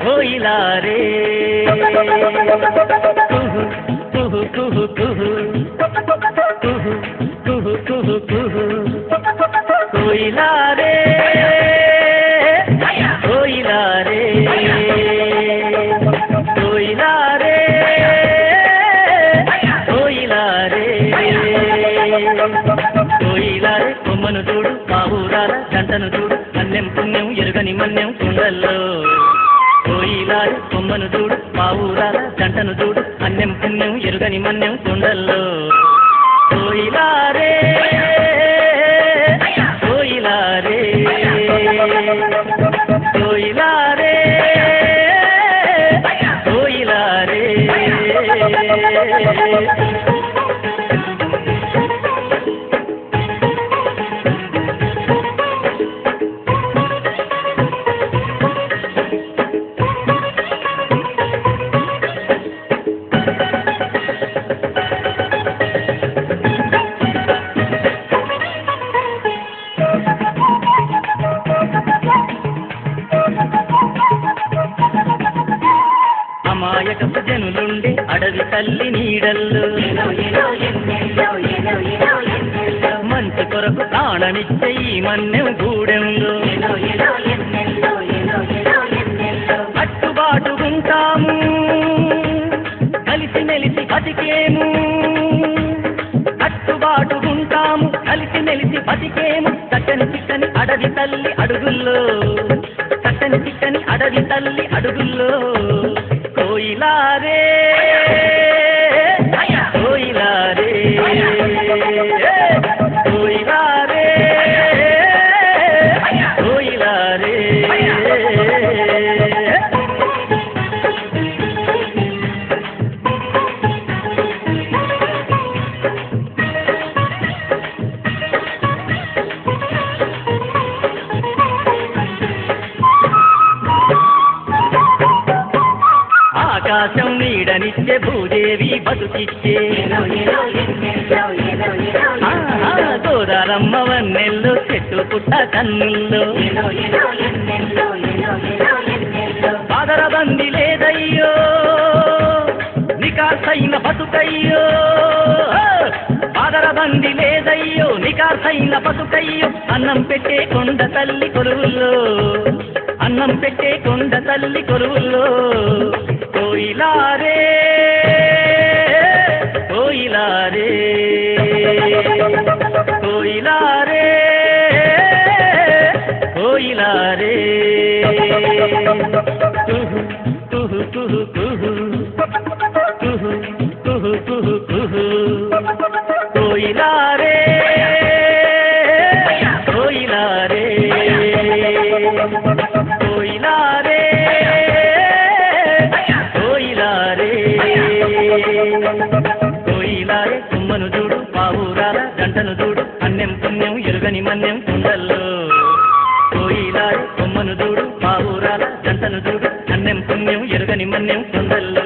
కోయిలా రే కుహు కుహు కుహు కుహు కుహు కుహు కుహు కుహు కోయిలా రే కోయిలా రే కోయిలా రే కోయిలా రే కోయిలా రే కొమ్మను చూడు పావురాల జంటను చూడు అన్యం పుణ్యం ఎరుగని మన్యం కుండల్లో కోయిలా రే కొమ్మను చూడు పావురాల జంటను చూడు అన్యం పుణ్యం ఎరుగని మన్యం కుండల్లో కోయిలా రే కోయిలా రే కోయిలా రే కోయిలా రే అమాయకపు జనులుండే అడవి తల్లి నీడల్లో మంచి కొరకు ప్రాణమిచ్చే ఈ మన్యం గూడెంలో అట్టుబాటుకుంటాము కలిసి మెలిసి బతికేము అట్టుబాటుకుంటాము కలిసి మెలిసి బతికేము చక్కని చిక్కని అడవి తల్లి అడుగుల్లో చక్కని చిక్కని అడవి తల్లి అడుగుల్లో కోయిలా రే కోయిలా రే కోయిలా రే కోయిలా రే ఆకాశం నీడనిచ్చే భూదేవి బతుకిచ్చే గోదారమ్మ వన్నెల్లో చెట్టు పుట్ట కన్నుల్లో బాదరబంది లేదయ్యో నికార్సైన బతుకయ్యో బాదరబంది లేదయ్యో నికార్సైన బతుకయ్యో అన్నం పెట్టే కొండ తల్లి కొలువుల్లో అన్నం పెట్టే కొండ తల్లి కొలువుల్లో కోయిలా రే కోయిలా రే కోయిలా రే కోయిలా రే కుహు కుహు కుహు కుహు కుహు కుహు కుహు కుహు కోయిలా రే కోయిలా రే కోయిలా రే కోయిలా రే కోయిలా రే కొమ్మను చూడు పావురాల జంటను చూడు అన్యం పుణ్యం ఎరుగని మన్యం కుండల్లో కోయిలా రే కొమ్మను చూడు పావురాల జంటను చూడు అన్యం పుణ్యం ఎరుగని మన్యం కుండల్లో